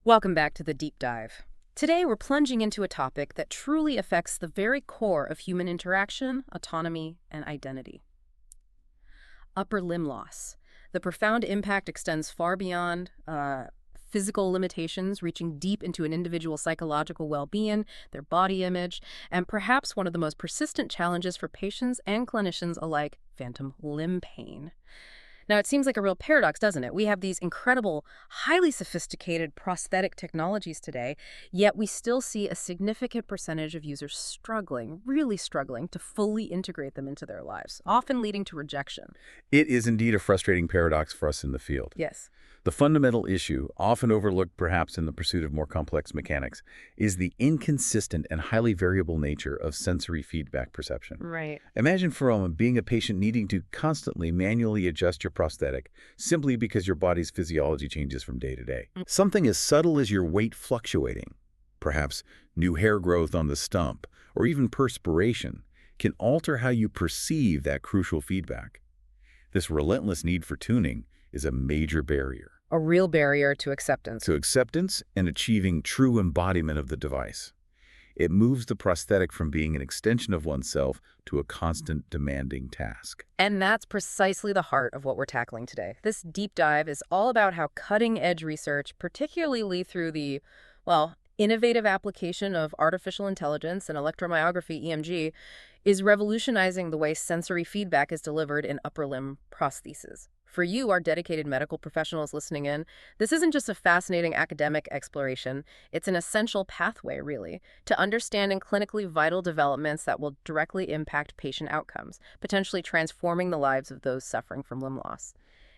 Welcome back to the Deep Dive. Today, we're plunging into a topic that truly affects the very core of human interaction, autonomy, and identity. Upper limb loss. The profound impact extends far beyond physical limitations, reaching deep into an individual's psychological well-being, their body image, and perhaps one of the most persistent challenges for patients and clinicians alike, phantom limb pain. Now, it seems like a real paradox, doesn't it? We have these incredible, highly sophisticated prosthetic technologies today, yet we still see a significant percentage of users struggling, really struggling, to fully integrate them into their lives, often leading to rejection. It is indeed a frustrating paradox for us in the field. Yes. The fundamental issue, often overlooked perhaps in the pursuit of more complex mechanics, is the inconsistent and highly variable nature of sensory feedback perception. Right. Imagine for a moment being a patient needing to constantly manually adjust your prosthetic simply because your body's physiology changes from day to day. Something as subtle as your weight fluctuating, perhaps new hair growth on the stump, or even perspiration, can alter how you perceive that crucial feedback. This relentless need for tuning is a major barrier A real barrier to acceptance. to acceptance and achieving true embodiment of the device. It moves the prosthetic from being an extension of oneself to a constant demanding task. And that's precisely the heart of what we're tackling today. This deep dive is all about how cutting-edge research, particularly through the, innovative application of artificial intelligence and electromyography EMG, is revolutionizing the way sensory feedback is delivered in upper limb prostheses. For you, our dedicated medical professionals listening in, this isn't just a fascinating academic exploration, it's an essential pathway, really, to understanding clinically vital developments that will directly impact patient outcomes, potentially transforming the lives of those suffering from limb loss.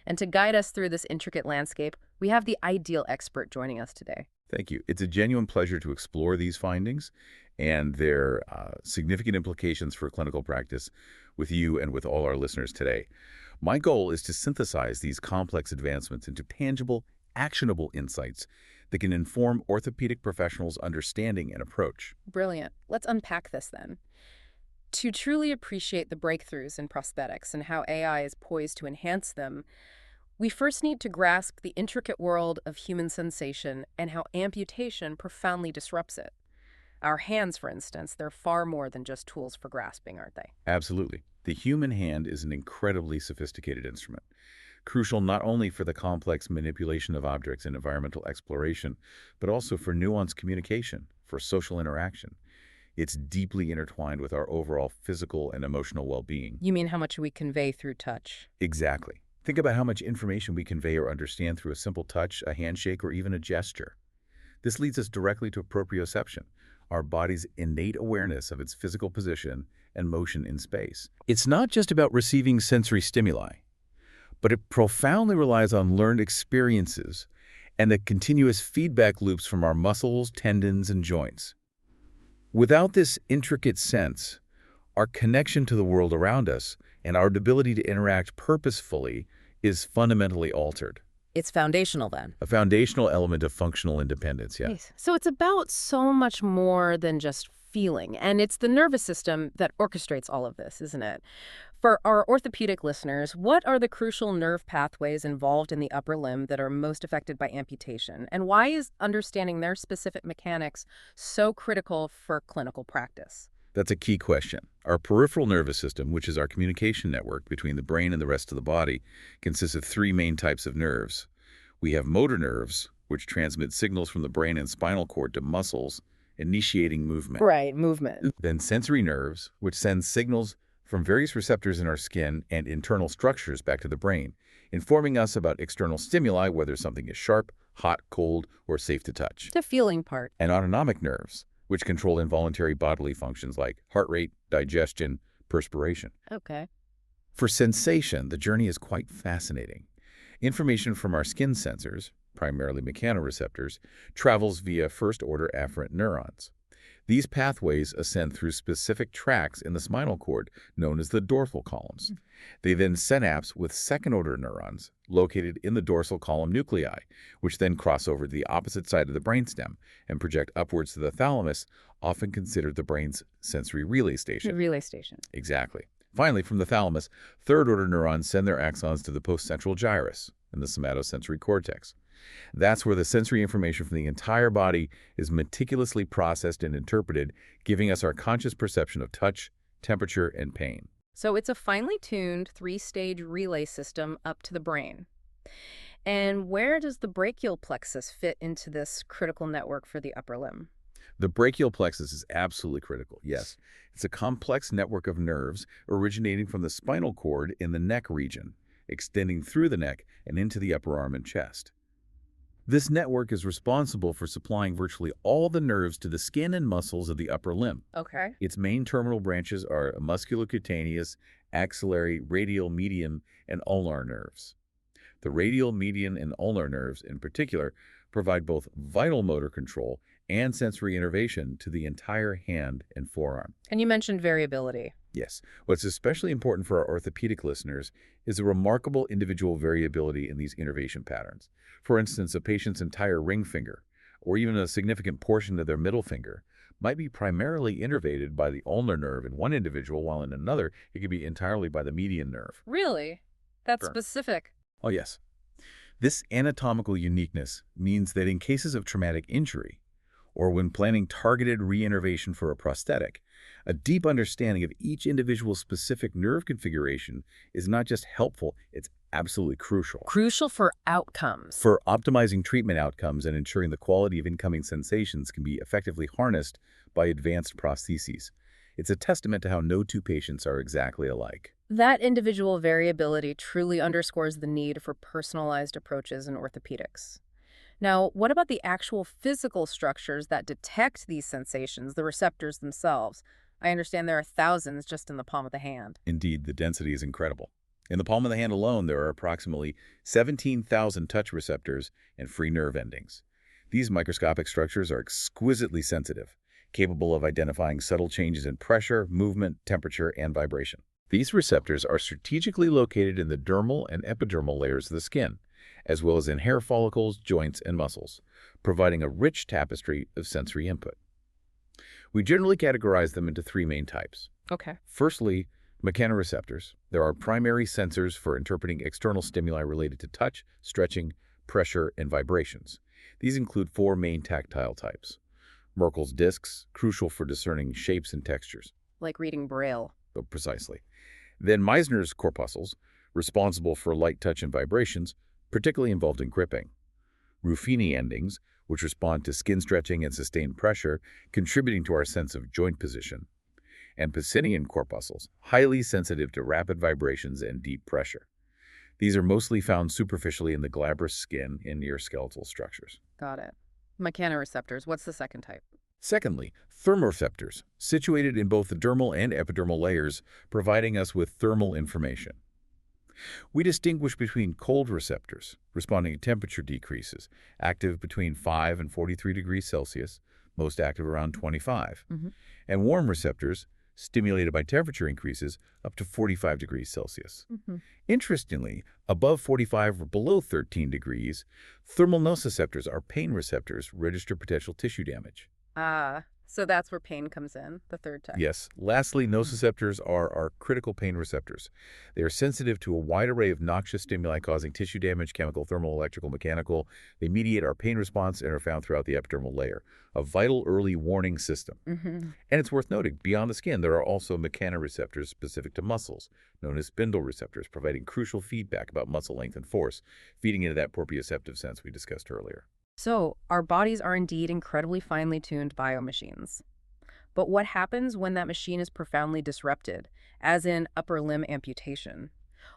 And to guide us through this intricate landscape, we have the ideal expert joining us today. Thank you. It's a genuine pleasure to explore these findings and their significant implications for clinical practice with you and with all our listeners today. My goal is to synthesize these complex advancements into tangible, actionable insights that can inform orthopedic professionals' understanding and approach. Brilliant. Let's unpack this then. To truly appreciate the breakthroughs in prosthetics and how AI is poised to enhance them, we first need to grasp the intricate world of human sensation and how amputation profoundly disrupts it. Our hands, for instance, they're far more than just tools for grasping, aren't they? Absolutely. The human hand is an incredibly sophisticated instrument, crucial not only for the complex manipulation of objects and environmental exploration, but also for nuanced communication, for social interaction. It's deeply intertwined with our overall physical and emotional well-being. You mean how much we convey through touch? Exactly. Think about how much information we convey or understand through a simple touch, a handshake, or even a gesture. This leads us directly to proprioception, our body's innate awareness of its physical position and motion in space. It's not just about receiving sensory stimuli, but it profoundly relies on learned experiences and the continuous feedback loops from our muscles, tendons, and joints. Without this intricate sense, our connection to the world around us and our ability to interact purposefully is fundamentally altered. It's foundational then. A foundational element of functional independence, yeah. Yes. So it's about so much more than just feeling, and it's the nervous system that orchestrates all of this, isn't it? For our orthopedic listeners, what are the crucial nerve pathways involved in the upper limb that are most affected by amputation? And why is understanding their specific mechanics so critical for clinical practice? That's a key question. Our peripheral nervous system, which is our communication network between the brain and the rest of the body, consists of three main types of nerves. We have motor nerves, which transmit signals from the brain and spinal cord to muscles, initiating movement. Right, movement. Then sensory nerves, which send signals from various receptors in our skin and internal structures back to the brain, informing us about external stimuli, whether something is sharp, hot, cold, or safe to touch. The feeling part. And autonomic nerves, which control involuntary bodily functions like heart rate, digestion, perspiration. Okay. For sensation, the journey is quite fascinating. Information from our skin sensors, primarily mechanoreceptors, travels via first-order afferent neurons. These pathways ascend through specific tracts in the spinal cord, known as the dorsal columns. They then synapse with second-order neurons located in the dorsal column nuclei, which then cross over to the opposite side of the brainstem and project upwards to the thalamus, often considered the brain's sensory relay station. The relay station. Exactly. Finally, from the thalamus, third-order neurons send their axons to the postcentral gyrus and the somatosensory cortex. That's where the sensory information from the entire body is meticulously processed and interpreted, giving us our conscious perception of touch, temperature, and pain. So it's a finely tuned three-stage relay system up to the brain. And where does the brachial plexus fit into this critical network for the upper limb? The brachial plexus is absolutely critical, yes. It's a complex network of nerves originating from the spinal cord in the neck region, extending through the neck and into the upper arm and chest. This network is responsible for supplying virtually all the nerves to the skin and muscles of the upper limb. Okay. Its main terminal branches are musculocutaneous, axillary, radial, median, and ulnar nerves. The radial, median, and ulnar nerves, in particular, provide both vital motor control and sensory innervation to the entire hand and forearm. And you mentioned variability. Yes, what's especially important for our orthopedic listeners is the remarkable individual variability in these innervation patterns. For instance, a patient's entire ring finger, or even a significant portion of their middle finger, might be primarily innervated by the ulnar nerve in one individual, while in another, it could be entirely by the median nerve. Really? That's Sure. specific. Oh, yes. This anatomical uniqueness means that in cases of traumatic injury, or when planning targeted reinnervation for a prosthetic, a deep understanding of each individual's specific nerve configuration is not just helpful, it's absolutely crucial Crucial for outcomes. for optimizing treatment outcomes and ensuring the quality of incoming sensations can be effectively harnessed by advanced prostheses. It's a testament to how no two patients are exactly alike. That individual variability truly underscores the need for personalized approaches in orthopedics. Now, what about the actual physical structures that detect these sensations, the receptors themselves? I understand there are thousands just in the palm of the hand. Indeed, the density is incredible. In the palm of the hand alone, there are approximately 17,000 touch receptors and free nerve endings. These microscopic structures are exquisitely sensitive, capable of identifying subtle changes in pressure, movement, temperature, and vibration. These receptors are strategically located in the dermal and epidermal layers of the skin, as well as in hair follicles, joints, and muscles, providing a rich tapestry of sensory input. We generally categorize them into three main types. Okay. Firstly, mechanoreceptors. There are primary sensors for interpreting external stimuli related to touch, stretching, pressure, and vibrations. These include four main tactile types. Merkel's discs, crucial for discerning shapes and textures. Like reading Braille. Oh, precisely. Then Meissner's corpuscles, responsible for light touch and vibrations, particularly involved in gripping. Ruffini endings, which respond to skin stretching and sustained pressure, contributing to our sense of joint position. And Pacinian corpuscles, highly sensitive to rapid vibrations and deep pressure. These are mostly found superficially in the glabrous skin and near skeletal structures. Got it. Mechanoreceptors. What's the second type? Secondly, thermoreceptors, situated in both the dermal and epidermal layers, providing us with thermal information. We distinguish between cold receptors, responding to temperature decreases, active between 5 and 43 degrees Celsius, most active around 25, and warm receptors, stimulated by temperature increases up to 45 degrees Celsius. Interestingly, above 45 or below 13 degrees, thermal nociceptors, our pain receptors, register potential tissue damage. Ah, so that's where pain comes in, the third type. Yes. Lastly, nociceptors are our critical pain receptors. They are sensitive to a wide array of noxious stimuli causing tissue damage, chemical, thermal, electrical, mechanical. They mediate our pain response and are found throughout the epidermal layer, a vital early warning system. And it's worth noting, beyond the skin, there are also mechanoreceptors specific to muscles, known as spindle receptors, providing crucial feedback about muscle length and force, feeding into that proprioceptive sense we discussed earlier. So, our bodies are indeed incredibly finely tuned biomachines. But what happens when that machine is profoundly disrupted, as in upper limb amputation?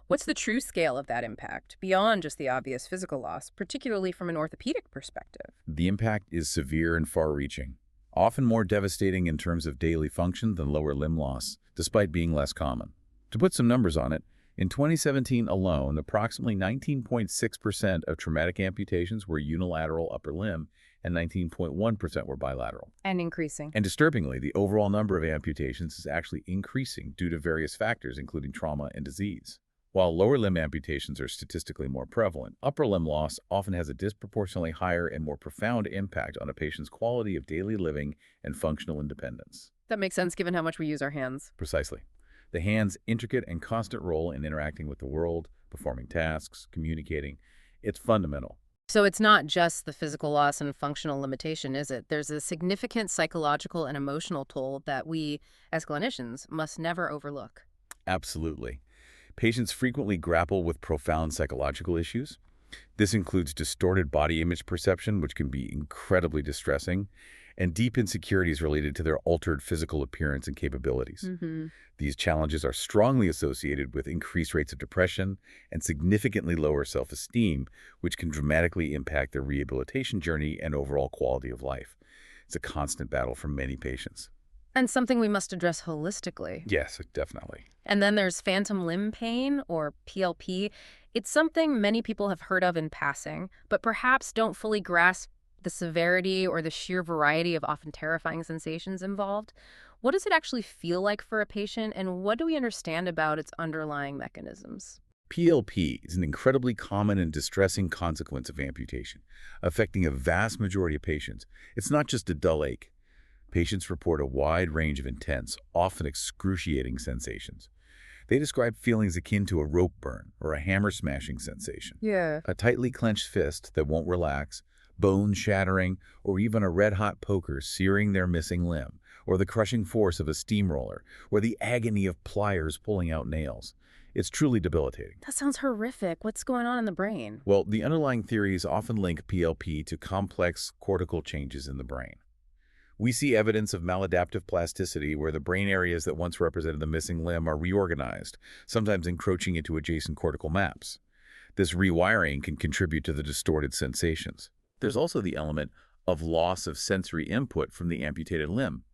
What's the true scale of that impact, beyond just the obvious physical loss, particularly from an orthopedic perspective? The impact is severe and far-reaching, often more devastating in terms of daily function than lower limb loss, despite being less common. To put some numbers on it, in 2017 alone, approximately 19.6% of traumatic amputations were unilateral upper limb and 19.1% were bilateral. And increasing. And disturbingly, the overall number of amputations is actually increasing due to various factors, including trauma and disease. While lower limb amputations are statistically more prevalent, upper limb loss often has a disproportionately higher and more profound impact on a patient's quality of daily living and functional independence. That makes sense given how much we use our hands. Precisely. The hand's intricate and constant role in interacting with the world, performing tasks, communicating, it's fundamental. So it's not just the physical loss and functional limitation, is it? There's a significant psychological and emotional toll that we, as clinicians, must never overlook. Absolutely. Patients frequently grapple with profound psychological issues. This includes distorted body image perception, which can be incredibly distressing, and deep insecurities related to their altered physical appearance and capabilities. Hmm. These challenges are strongly associated with increased rates of depression and significantly lower self-esteem, which can dramatically impact their rehabilitation journey and overall quality of life. It's a constant battle for many patients. And something we must address holistically. Yes, definitely. And then there's phantom limb pain, or PLP. It's something many people have heard of in passing, but perhaps don't fully grasp the severity or the sheer variety of often terrifying sensations involved. What does it actually feel like for a patient, and what do we understand about its underlying mechanisms? PLP is an incredibly common and distressing consequence of amputation, affecting a vast majority of patients. It's not just a dull ache. Patients report a wide range of intense, often excruciating sensations. They describe feelings akin to a rope burn or a hammer smashing sensation, Yeah. a tightly clenched fist that won't relax, bone shattering, or even a red-hot poker searing their missing limb, or the crushing force of a steamroller, or the agony of pliers pulling out nails. It's truly debilitating. That sounds horrific. What's going on in the brain? Well, the underlying theories often link PLP to complex cortical changes in the brain. We see evidence of maladaptive plasticity where the brain areas that once represented the missing limb are reorganized, sometimes encroaching into adjacent cortical maps. This rewiring can contribute to the distorted sensations. There's also the element of loss of sensory input from the amputated limb,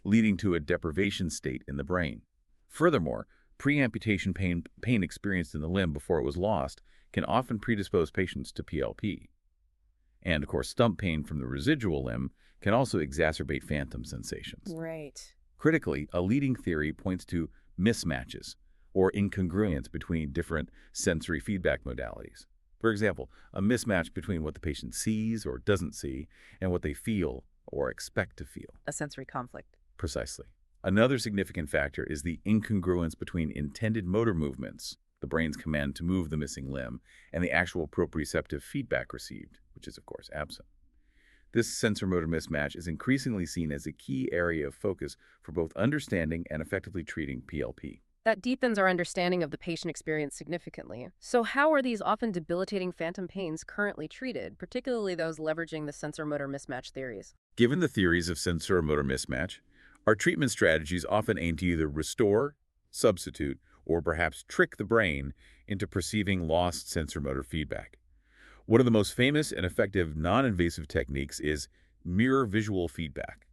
leading to a deprivation state in the brain. Furthermore, pre-amputation pain experienced in the limb before it was lost can often predispose patients to PLP. And, of course, stump pain from the residual limb can also exacerbate phantom sensations. Right. Critically, a leading theory points to mismatches or incongruence between different sensory feedback modalities. For example, a mismatch between what the patient sees or doesn't see and what they feel or expect to feel. A sensory conflict. Precisely. Another significant factor is the incongruence between intended motor movements, the brain's command to move the missing limb, and the actual proprioceptive feedback received, which is, of course, absent. This sensor-motor mismatch is increasingly seen as a key area of focus for both understanding and effectively treating PLP. That deepens our understanding of the patient experience significantly. So how are these often debilitating phantom pains currently treated, particularly those leveraging the sensor-motor mismatch theories? Given the theories of sensor-motor mismatch, our treatment strategies often aim to either restore, substitute, or perhaps trick the brain into perceiving lost sensor-motor feedback. One of the most famous and effective non-invasive techniques is mirror visual feedback,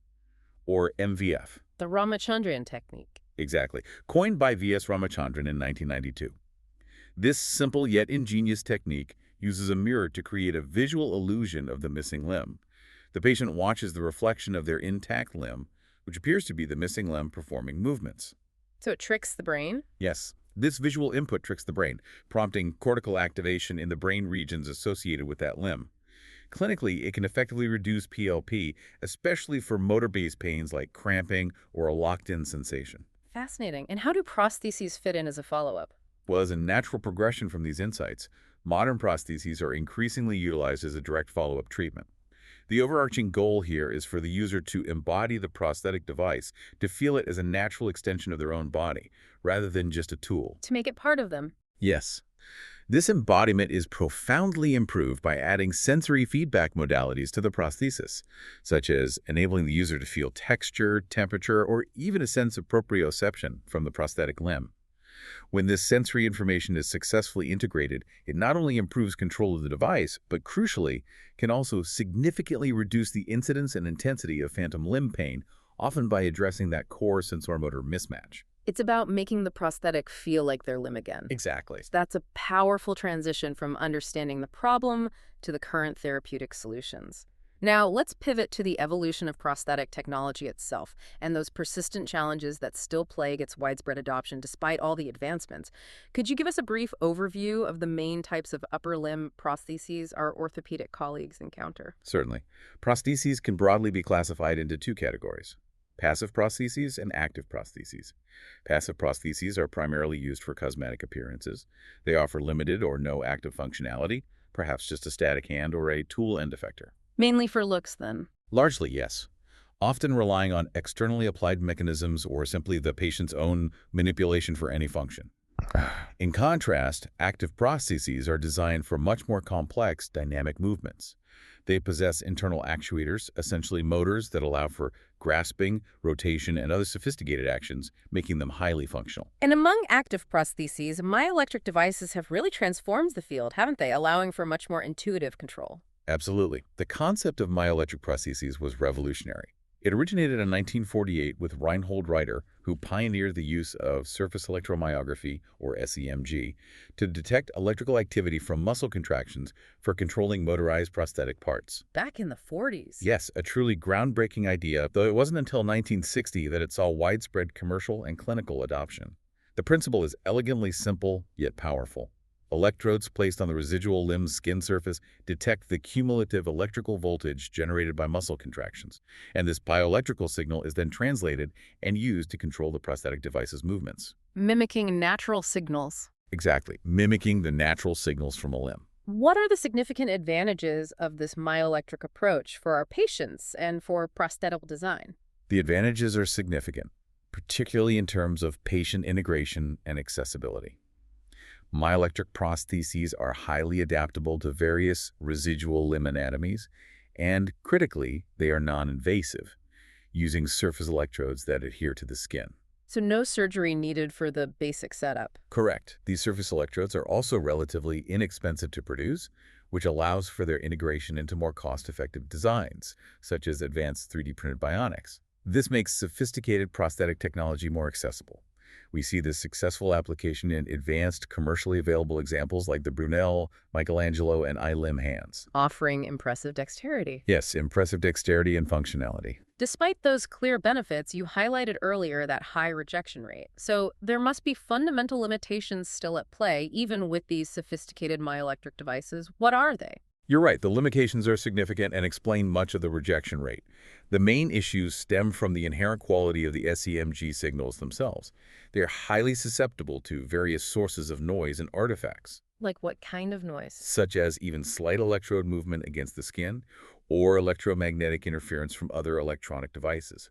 or MVF. The Ramachandran technique. Exactly, coined by V.S. Ramachandran in 1992. This simple yet ingenious technique uses a mirror to create a visual illusion of the missing limb. The patient watches the reflection of their intact limb, which appears to be the missing limb performing movements. So it tricks the brain? Yes, this visual input tricks the brain, prompting cortical activation in the brain regions associated with that limb. Clinically, it can effectively reduce PLP, especially for motor-based pains like cramping or a locked-in sensation. Fascinating. And how do prostheses fit in as a follow-up? Well, as a natural progression from these insights, modern prostheses are increasingly utilized as a direct follow-up treatment. The overarching goal here is for the user to embody the prosthetic device, to feel it as a natural extension of their own body, rather than just a tool. To make it part of them. Yes. This embodiment is profoundly improved by adding sensory feedback modalities to the prosthesis, such as enabling the user to feel texture, temperature, or even a sense of proprioception from the prosthetic limb. When this sensory information is successfully integrated, it not only improves control of the device, but crucially, can also significantly reduce the incidence and intensity of phantom limb pain, often by addressing that core sensor-motor mismatch. It's about making the prosthetic feel like their limb again. Exactly. That's a powerful transition from understanding the problem to the current therapeutic solutions. Now, let's pivot to the evolution of prosthetic technology itself and those persistent challenges that still plague its widespread adoption despite all the advancements. Could you give us a brief overview of the main types of upper limb prostheses our orthopedic colleagues encounter? Certainly. Prostheses can broadly be classified into two categories: passive prostheses and active prostheses. Passive prostheses are primarily used for cosmetic appearances. They offer limited or no active functionality, perhaps just a static hand or a tool end effector. Mainly for looks, then. Largely, yes. Often relying on externally applied mechanisms or simply the patient's own manipulation for any function. In contrast, active prostheses are designed for much more complex dynamic movements. They possess internal actuators, essentially motors that allow for grasping, rotation, and other sophisticated actions, making them highly functional. And among active prostheses, myoelectric devices have really transformed the field, haven't they, allowing for much more intuitive control? Absolutely. The concept of myoelectric prostheses was revolutionary. It originated in 1948 with Reinhold Reiter, who pioneered the use of surface electromyography, or SEMG, to detect electrical activity from muscle contractions for controlling motorized prosthetic parts. Back in the 40s. Yes, a truly groundbreaking idea, though it wasn't until 1960 that it saw widespread commercial and clinical adoption. The principle is elegantly simple, yet powerful. Electrodes placed on the residual limb's skin surface detect the cumulative electrical voltage generated by muscle contractions, and this bioelectrical signal is then translated and used to control the prosthetic device's movements. Mimicking natural signals. Exactly, mimicking the natural signals from a limb. What are the significant advantages of this myoelectric approach for our patients and for prosthetic design? The advantages are significant, particularly in terms of patient integration and accessibility. Myoelectric prostheses are highly adaptable to various residual limb anatomies, and critically, they are non-invasive, using surface electrodes that adhere to the skin. So no surgery needed for the basic setup. Correct. These surface electrodes are also relatively inexpensive to produce, which allows for their integration into more cost-effective designs, such as advanced 3D printed bionics. This makes sophisticated prosthetic technology more accessible. We see this successful application in advanced, commercially available examples like the Brunel, Michelangelo, and iLim hands. Offering impressive dexterity. Yes, impressive dexterity and functionality. Despite those clear benefits, you highlighted earlier that high rejection rate. So there must be fundamental limitations still at play, even with these sophisticated myoelectric devices. What are they? You're right, the limitations are significant and explain much of the rejection rate. The main issues stem from the inherent quality of the SEMG signals themselves. They are highly susceptible to various sources of noise and artifacts. Like what kind of noise? Such as even slight electrode movement against the skin or electromagnetic interference from other electronic devices.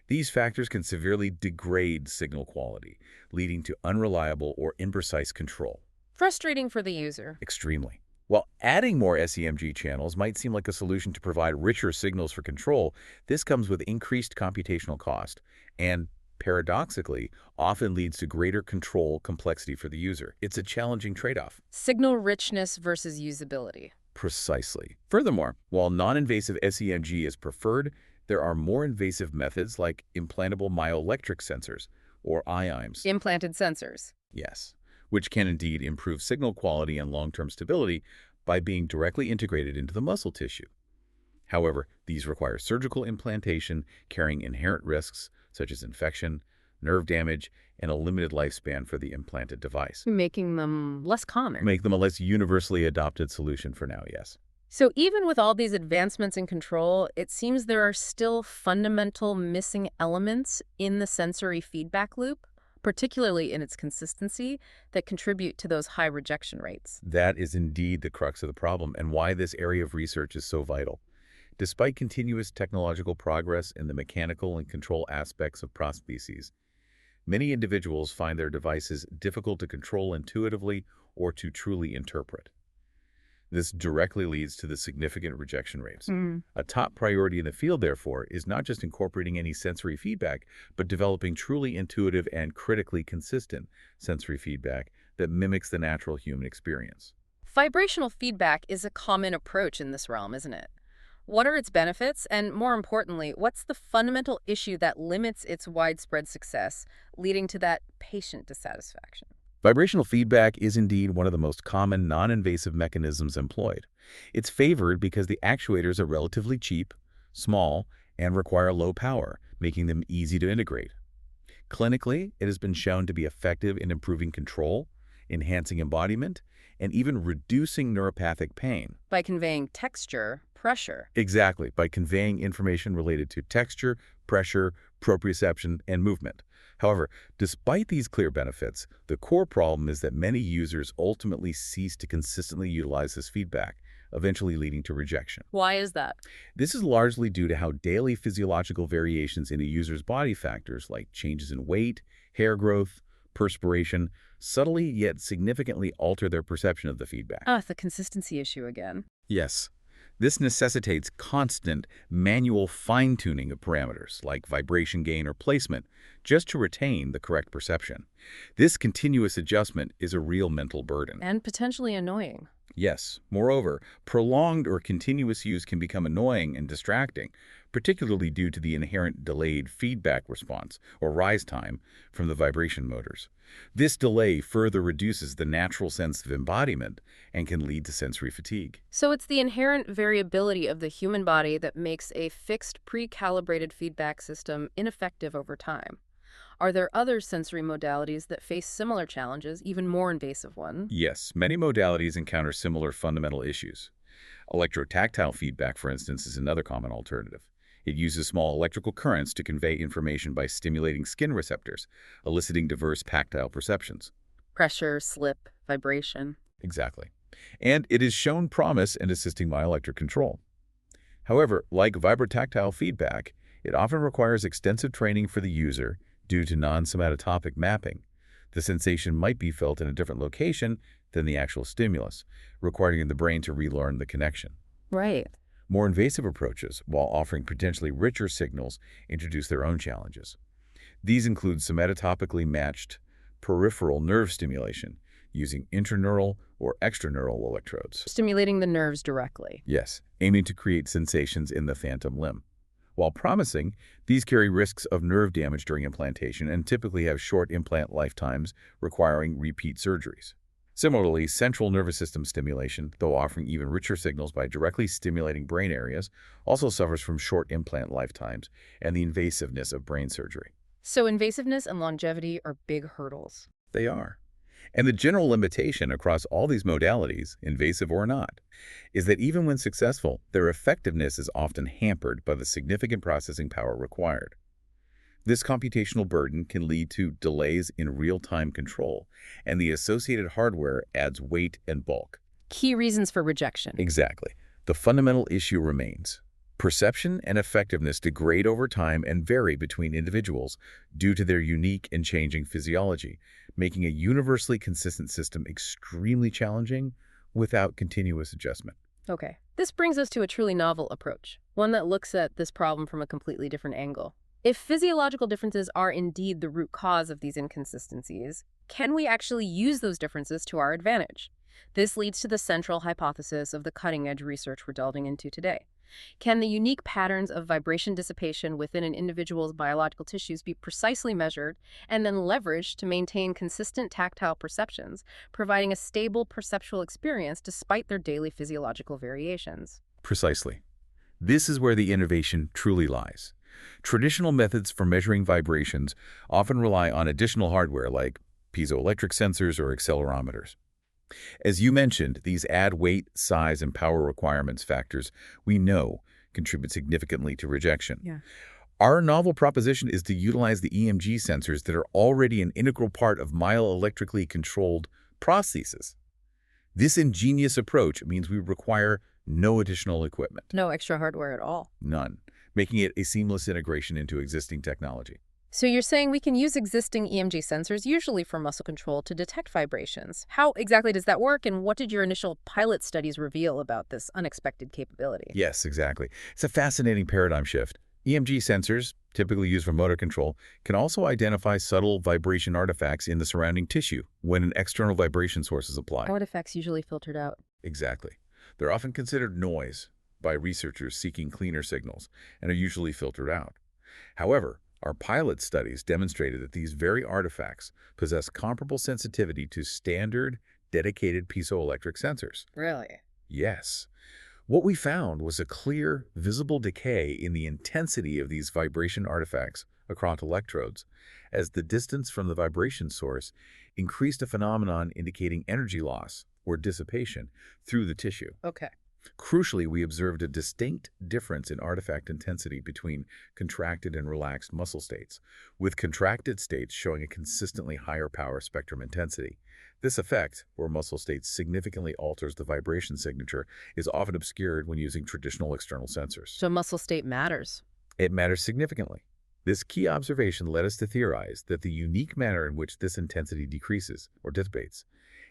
These factors can severely degrade signal quality, leading to unreliable or imprecise control. Frustrating for the user. Extremely. While adding more SEMG channels might seem like a solution to provide richer signals for control, this comes with increased computational cost and, paradoxically, often leads to greater control complexity for the user. It's a challenging trade-off. Signal richness versus usability. Precisely. Furthermore, while non-invasive SEMG is preferred, there are more invasive methods like implantable myoelectric sensors, or IIMs. Implanted sensors. Yes, which can indeed improve signal quality and long-term stability by being directly integrated into the muscle tissue. However, these require surgical implantation, carrying inherent risks such as infection, nerve damage, and a limited lifespan for the implanted device. Making them less common. Make them a less universally adopted solution for now, yes. So even with all these advancements in control, it seems there are still fundamental missing elements in the sensory feedback loop, particularly in its consistency, that contribute to those high rejection rates. That is indeed the crux of the problem and why this area of research is so vital. Despite continuous technological progress in the mechanical and control aspects of prostheses, many individuals find their devices difficult to control intuitively or to truly interpret. This directly leads to the significant rejection rates. A top priority in the field, therefore, is not just incorporating any sensory feedback, but developing truly intuitive and critically consistent sensory feedback that mimics the natural human experience. Vibrational feedback is a common approach in this realm, isn't it? What are its benefits? And more importantly, what's the fundamental issue that limits its widespread success, leading to that patient dissatisfaction? Vibrational feedback is indeed one of the most common non-invasive mechanisms employed. It's favored because the actuators are relatively cheap, small, and require low power, making them easy to integrate. Clinically, it has been shown to be effective in improving control, enhancing embodiment, and even reducing neuropathic pain. By conveying texture, pressure. Exactly, by conveying information related to texture, pressure, proprioception, and movement. However, despite these clear benefits, the core problem is that many users ultimately cease to consistently utilize this feedback, eventually leading to rejection. Why is that? This is largely due to how daily physiological variations in a user's body factors like changes in weight, hair growth, perspiration, subtly yet significantly alter their perception of the feedback. Ah, the consistency issue again. Yes. This necessitates constant manual fine-tuning of parameters like vibration gain or placement just to retain the correct perception. This continuous adjustment is a real mental burden. And potentially annoying. Yes. Moreover, prolonged or continuous use can become annoying and distracting, particularly due to the inherent delayed feedback response, or rise time, from the vibration motors. This delay further reduces the natural sense of embodiment and can lead to sensory fatigue. So it's the inherent variability of the human body that makes a fixed, pre-calibrated feedback system ineffective over time. Are there other sensory modalities that face similar challenges, even more invasive ones? Yes, many modalities encounter similar fundamental issues. Electrotactile feedback, for instance, is another common alternative. It uses small electrical currents to convey information by stimulating skin receptors, eliciting diverse tactile perceptions. Pressure, slip, vibration. Exactly. And it is shown promise in assisting myoelectric control. However, like vibrotactile feedback, it often requires extensive training for the user due to non-somatotopic mapping. The sensation might be felt in a different location than the actual stimulus, requiring the brain to relearn the connection. Right. More invasive approaches, while offering potentially richer signals, introduce their own challenges. These include somatotopically matched peripheral nerve stimulation using intraneural or extraneural electrodes. Stimulating the nerves directly. Yes, aiming to create sensations in the phantom limb. While promising, these carry risks of nerve damage during implantation and typically have short implant lifetimes requiring repeat surgeries. Similarly, central nervous system stimulation, though offering even richer signals by directly stimulating brain areas, also suffers from short implant lifetimes and the invasiveness of brain surgery. So invasiveness and longevity are big hurdles. They are. And the general limitation across all these modalities, invasive or not, is that even when successful, their effectiveness is often hampered by the significant processing power required. This computational burden can lead to delays in real-time control, and the associated hardware adds weight and bulk. Key reasons for rejection. Exactly. The fundamental issue remains. Perception and effectiveness degrade over time and vary between individuals due to their unique and changing physiology, making a universally consistent system extremely challenging without continuous adjustment. Okay. This brings us to a truly novel approach, one that looks at this problem from a completely different angle. If physiological differences are indeed the root cause of these inconsistencies, can we actually use those differences to our advantage? This leads to the central hypothesis of the cutting-edge research we're delving into today. Can the unique patterns of vibration dissipation within an individual's biological tissues be precisely measured and then leveraged to maintain consistent tactile perceptions, providing a stable perceptual experience despite their daily physiological variations? Precisely. This is where the innovation truly lies. Traditional methods for measuring vibrations often rely on additional hardware like piezoelectric sensors or accelerometers. As you mentioned, these add weight, size, and power requirements factors we know contribute significantly to rejection. Yeah. Our novel proposition is to utilize the EMG sensors that are already an integral part of myoelectrically controlled prostheses. This ingenious approach means we require no additional equipment. No extra hardware at all. None, making it a seamless integration into existing technology. So you're saying we can use existing EMG sensors, usually for muscle control, to detect vibrations. How exactly does that work, and what did your initial pilot studies reveal about this unexpected capability? Yes, exactly. It's a fascinating paradigm shift. EMG sensors, typically used for motor control, can also identify subtle vibration artifacts in the surrounding tissue when an external vibration source is applied. Artifacts usually filtered out. Exactly. They're often considered noise by researchers seeking cleaner signals and are usually filtered out. However, our pilot studies demonstrated that these very artifacts possess comparable sensitivity to standard, dedicated piezoelectric sensors. Really? Yes. What we found was a clear, visible decay in the intensity of these vibration artifacts across electrodes, as the distance from the vibration source increased, a phenomenon indicating energy loss or dissipation through the tissue. Okay. Crucially, we observed a distinct difference in artifact intensity between contracted and relaxed muscle states, with contracted states showing a consistently higher power spectrum intensity. This effect, where muscle state significantly alters the vibration signature, is often obscured when using traditional external sensors. So muscle state matters. It matters significantly. This key observation led us to theorize that the unique manner in which this intensity decreases or dissipates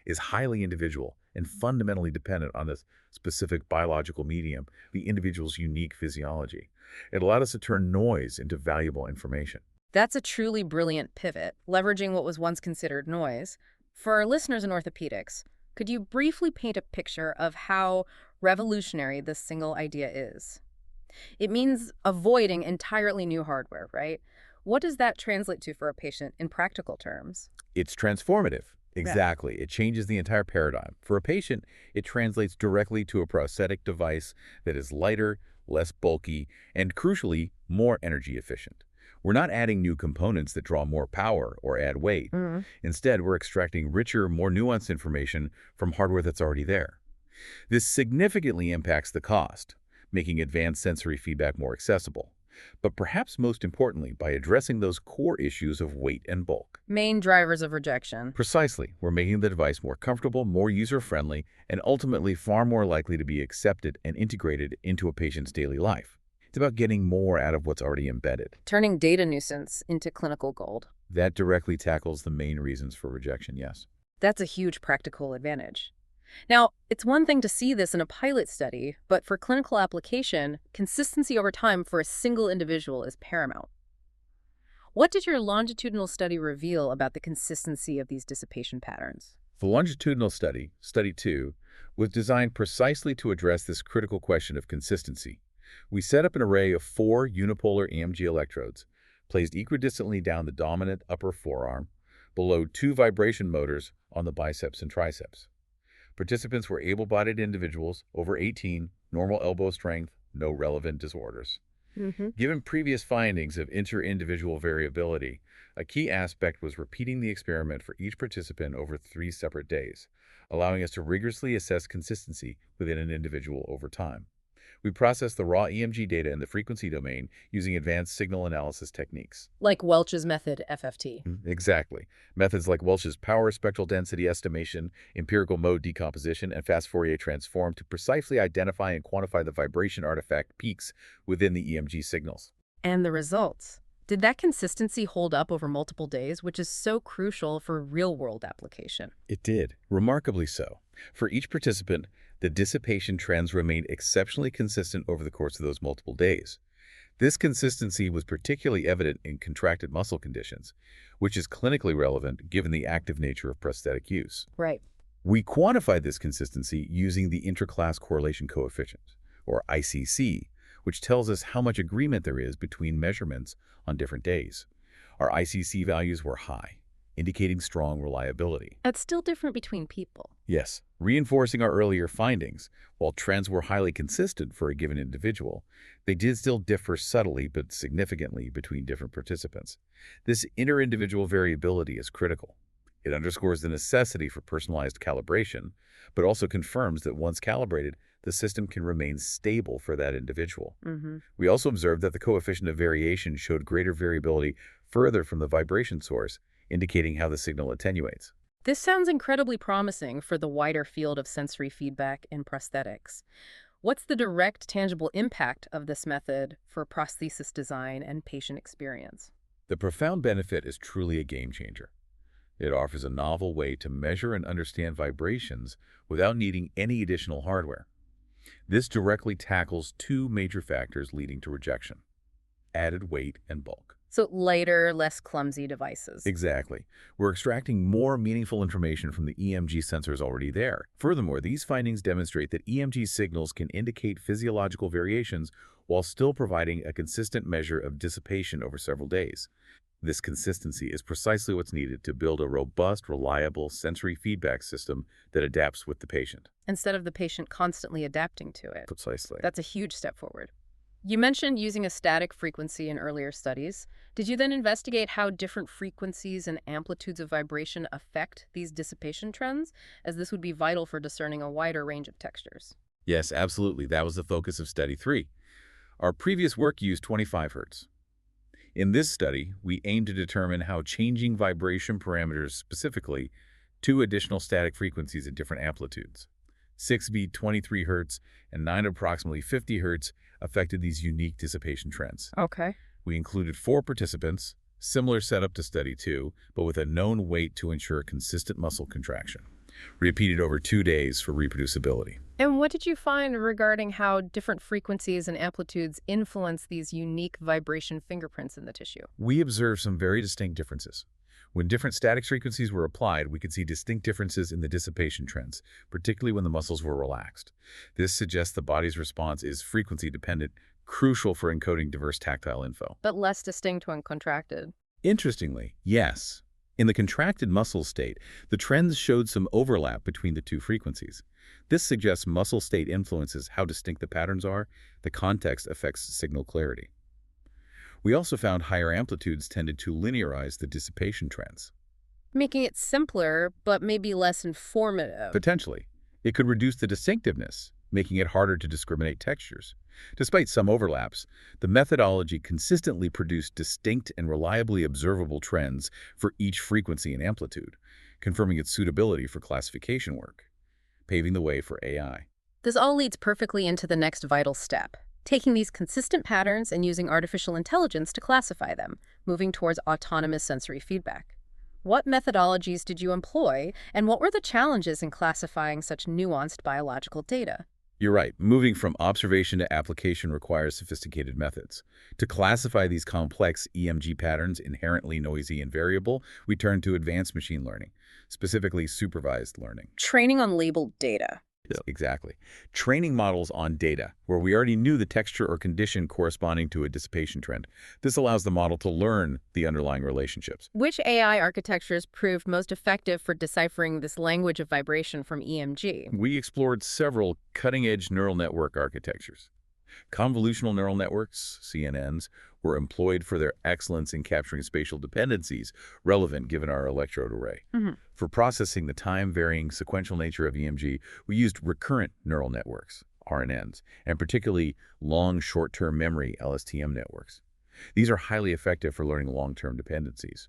is highly individual and fundamentally dependent on the specific biological medium, the individual's unique physiology. It allowed us to turn noise into valuable information. That's a truly brilliant pivot, leveraging what was once considered noise. For our listeners in orthopedics, could you briefly paint a picture of how revolutionary this single idea is? It means avoiding entirely new hardware, right? What does that translate to for a patient in practical terms? It's transformative. Yeah. Exactly. It changes the entire paradigm. For a patient, it translates directly to a prosthetic device that is lighter, less bulky, and crucially, more energy efficient. We're not adding new components that draw more power or add weight. Mm. Instead, we're extracting richer, more nuanced information from hardware that's already there. This significantly impacts the cost, making advanced sensory feedback more accessible. But perhaps most importantly, by addressing those core issues of weight and bulk. Main drivers of rejection. Precisely, we're making the device more comfortable, more user-friendly, and ultimately far more likely to be accepted and integrated into a patient's daily life. It's about getting more out of what's already embedded. Turning data nuisance into clinical gold. That directly tackles the main reasons for rejection, yes. That's a huge practical advantage. Now, it's one thing to see this in a pilot study, but for clinical application, consistency over time for a single individual is paramount. What did your longitudinal study reveal about the consistency of these dissipation patterns? The longitudinal study, Study 2, was designed precisely to address this critical question of consistency. We set up an array of 4 unipolar EMG electrodes, placed equidistantly down the dominant upper forearm, below 2 vibration motors on the biceps and triceps. Participants were able-bodied individuals, over 18, normal elbow strength, no relevant disorders. Given previous findings of inter-individual variability, a key aspect was repeating the experiment for each participant over 3 separate days, allowing us to rigorously assess consistency within an individual over time. We processed the raw EMG data in the frequency domain using advanced signal analysis techniques. Like Welch's method, FFT. Exactly. Methods like Welch's power spectral density estimation, empirical mode decomposition, and fast Fourier transform to precisely identify and quantify the vibration artifact peaks within the EMG signals. And the results. Did that consistency hold up over multiple days, which is so crucial for real-world application? It did, remarkably so. For each participant, the dissipation trends remained exceptionally consistent over the course of those multiple days. This consistency was particularly evident in contracted muscle conditions, which is clinically relevant given the active nature of prosthetic use. Right. We quantified this consistency using the interclass correlation coefficient, or ICC, which tells us how much agreement there is between measurements on different days. Our ICC values were high, indicating strong reliability. That's still different between people. Yes, reinforcing our earlier findings, while trends were highly consistent for a given individual, they did still differ subtly but significantly between different participants. This inter-individual variability is critical. It underscores the necessity for personalized calibration, but also confirms that once calibrated, the system can remain stable for that individual. We also observed that the coefficient of variation showed greater variability further from the vibration source, indicating how the signal attenuates. This sounds incredibly promising for the wider field of sensory feedback in prosthetics. What's the direct, tangible impact of this method for prosthesis design and patient experience? The profound benefit is truly a game changer. It offers a novel way to measure and understand vibrations without needing any additional hardware. This directly tackles 2 major factors leading to rejection: added weight and bulk. So lighter, less clumsy devices. Exactly. We're extracting more meaningful information from the EMG sensors already there. Furthermore, these findings demonstrate that EMG signals can indicate physiological variations while still providing a consistent measure of dissipation over several days. This consistency is precisely what's needed to build a robust, reliable sensory feedback system that adapts with the patient. Instead of the patient constantly adapting to it. Precisely. That's a huge step forward. You mentioned using a static frequency in earlier studies. Did you then investigate how different frequencies and amplitudes of vibration affect these dissipation trends, as this would be vital for discerning a wider range of textures? Yes, absolutely. That was the focus of Study 3. Our previous work used 25 Hz. In this study, we aim to determine how changing vibration parameters, specifically two additional static frequencies at different amplitudes, 6B 23 Hz and 9 approximately 50 Hz, affected these unique dissipation trends. Okay. We included 4 participants, similar setup to Study 2, but with a known weight to ensure consistent muscle contraction, repeated over 2 days for reproducibility. And what did you find regarding how different frequencies and amplitudes influence these unique vibration fingerprints in the tissue? We observed some very distinct differences. When different static frequencies were applied, we could see distinct differences in the dissipation trends, particularly when the muscles were relaxed. This suggests the body's response is frequency-dependent, crucial for encoding diverse tactile info. But less distinct when contracted. Interestingly, yes. In the contracted muscle state, the trends showed some overlap between the two frequencies. This suggests muscle state influences how distinct the patterns are. The context affects signal clarity. We also found higher amplitudes tended to linearize the dissipation trends. Making it simpler, but maybe less informative. Potentially, it could reduce the distinctiveness, making it harder to discriminate textures. Despite some overlaps, the methodology consistently produced distinct and reliably observable trends for each frequency and amplitude, confirming its suitability for classification work, paving the way for AI. This all leads perfectly into the next vital step, taking these consistent patterns and using artificial intelligence to classify them, moving towards autonomous sensory feedback. What methodologies did you employ, and what were the challenges in classifying such nuanced biological data? You're right. Moving from observation to application requires sophisticated methods. To classify these complex EMG patterns, inherently noisy and variable, we turn to advanced machine learning, specifically supervised learning. Training on labeled data. Exactly. Training models on data, where we already knew the texture or condition corresponding to a dissipation trend. This allows the model to learn the underlying relationships. Which AI architectures proved most effective for deciphering this language of vibration from EMG? We explored several cutting-edge neural network architectures. Convolutional neural networks, CNNs, were employed for their excellence in capturing spatial dependencies relevant given our electrode array. For processing the time-varying sequential nature of EMG, we used recurrent neural networks, RNNs, and particularly long short-term memory, LSTM networks. These are highly effective for learning long-term dependencies.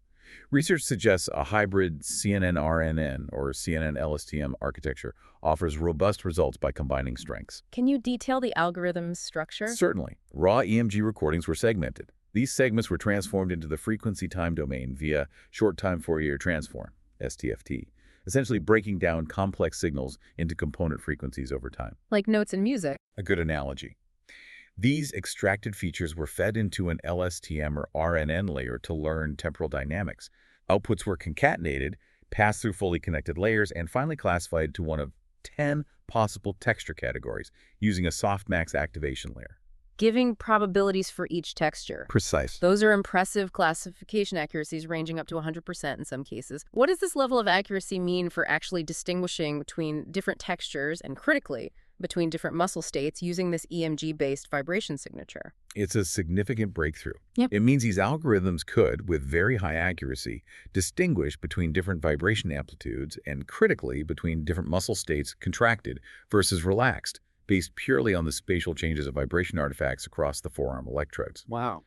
Research suggests a hybrid CNN-RNN or CNN-LSTM architecture offers robust results by combining strengths. Can you detail the algorithm's structure? Certainly. Raw EMG recordings were segmented. These segments were transformed into the frequency time domain via short-time Fourier transform, STFT, essentially breaking down complex signals into component frequencies over time. Like notes in music. A good analogy. These extracted features were fed into an LSTM or RNN layer to learn temporal dynamics. Outputs were concatenated, passed through fully connected layers, and finally classified to one of 10 possible texture categories using a softmax activation layer. Giving probabilities for each texture. Precise. Those are impressive classification accuracies ranging up to 100% in some cases. What does this level of accuracy mean for actually distinguishing between different textures and, critically, between different muscle states using this EMG-based vibration signature? It's a significant breakthrough. Yep. It means these algorithms could, with very high accuracy, distinguish between different vibration amplitudes and, critically, between different muscle states contracted versus relaxed, based purely on the spatial changes of vibration artifacts across the forearm electrodes. Wow.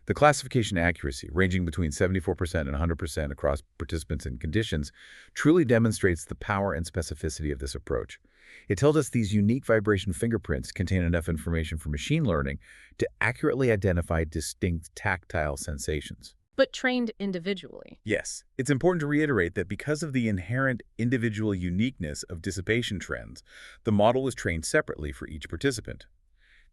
The classification accuracy, ranging between 74% and 100% across participants and conditions, truly demonstrates the power and specificity of this approach. It tells us these unique vibration fingerprints contain enough information for machine learning to accurately identify distinct tactile sensations. But trained individually. Yes, it's important to reiterate that because of the inherent individual uniqueness of dissipation trends, the model was trained separately for each participant.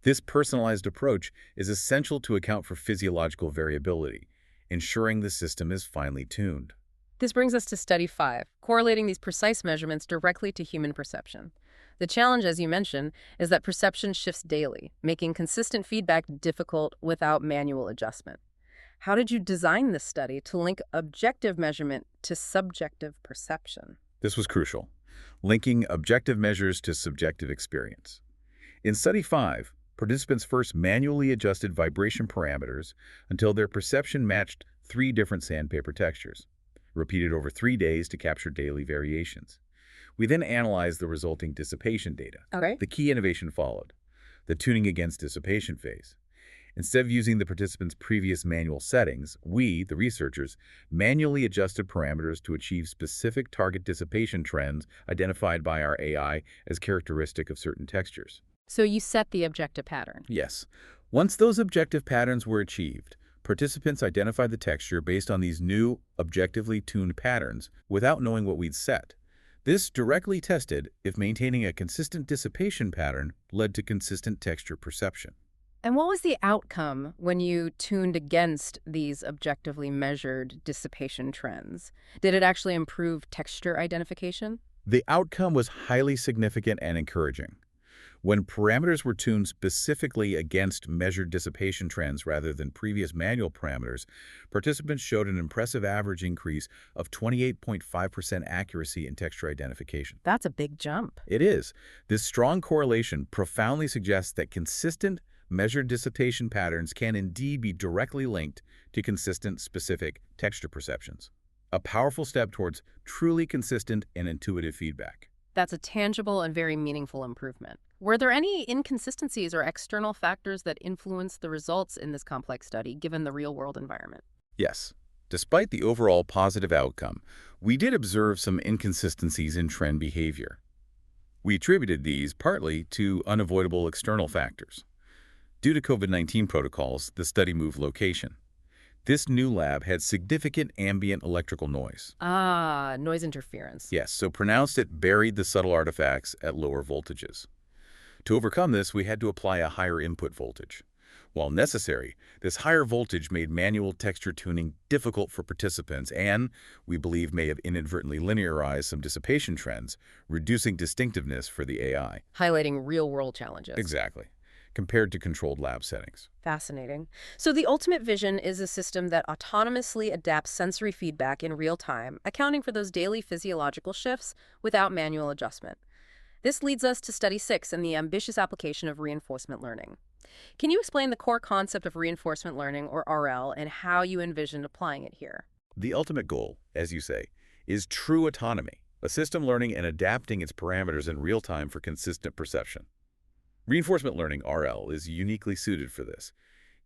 This personalized approach is essential to account for physiological variability, ensuring the system is finely tuned. This brings us to Study 5, correlating these precise measurements directly to human perception. The challenge, as you mentioned, is that perception shifts daily, making consistent feedback difficult without manual adjustment. How did you design this study to link objective measurement to subjective perception? This was crucial, linking objective measures to subjective experience. In Study 5, participants first manually adjusted vibration parameters until their perception matched 3 different sandpaper textures, repeated over 3 days to capture daily variations. We then analyzed the resulting dissipation data. Okay. The key innovation followed, the tuning against dissipation phase. Instead of using the participants' previous manual settings, we, the researchers, manually adjusted parameters to achieve specific target dissipation trends identified by our AI as characteristic of certain textures. So you set the objective pattern. Yes. Once those objective patterns were achieved, participants identified the texture based on these new, objectively tuned patterns without knowing what we'd set. This directly tested if maintaining a consistent dissipation pattern led to consistent texture perception. And what was the outcome when you tuned against these objectively measured dissipation trends? Did it actually improve texture identification? The outcome was highly significant and encouraging. When parameters were tuned specifically against measured dissipation trends rather than previous manual parameters, participants showed an impressive average increase of 28.5% accuracy in texture identification. That's a big jump. It is. This strong correlation profoundly suggests that consistent, measured dissipation patterns can indeed be directly linked to consistent, specific texture perceptions. A powerful step towards truly consistent and intuitive feedback. That's a tangible and very meaningful improvement. Were there any inconsistencies or external factors that influenced the results in this complex study, given the real-world environment? Yes. Despite the overall positive outcome, we did observe some inconsistencies in trend behavior. We attributed these partly to unavoidable external factors. Due to COVID-19 protocols, the study moved location. This new lab had significant ambient electrical noise. Ah, noise interference. Yes, so pronounced it buried the subtle artifacts at lower voltages. To overcome this, we had to apply a higher input voltage. While necessary, this higher voltage made manual texture tuning difficult for participants and, we believe, may have inadvertently linearized some dissipation trends, reducing distinctiveness for the AI. Highlighting real-world challenges. Exactly, compared to controlled lab settings. Fascinating. So the ultimate vision is a system that autonomously adapts sensory feedback in real time, accounting for those daily physiological shifts without manual adjustment. This leads us to Study 6 and the ambitious application of reinforcement learning. Can you explain the core concept of reinforcement learning, or RL, and how you envision applying it here? The ultimate goal, as you say, is true autonomy, a system learning and adapting its parameters in real time for consistent perception. Reinforcement learning, RL, is uniquely suited for this.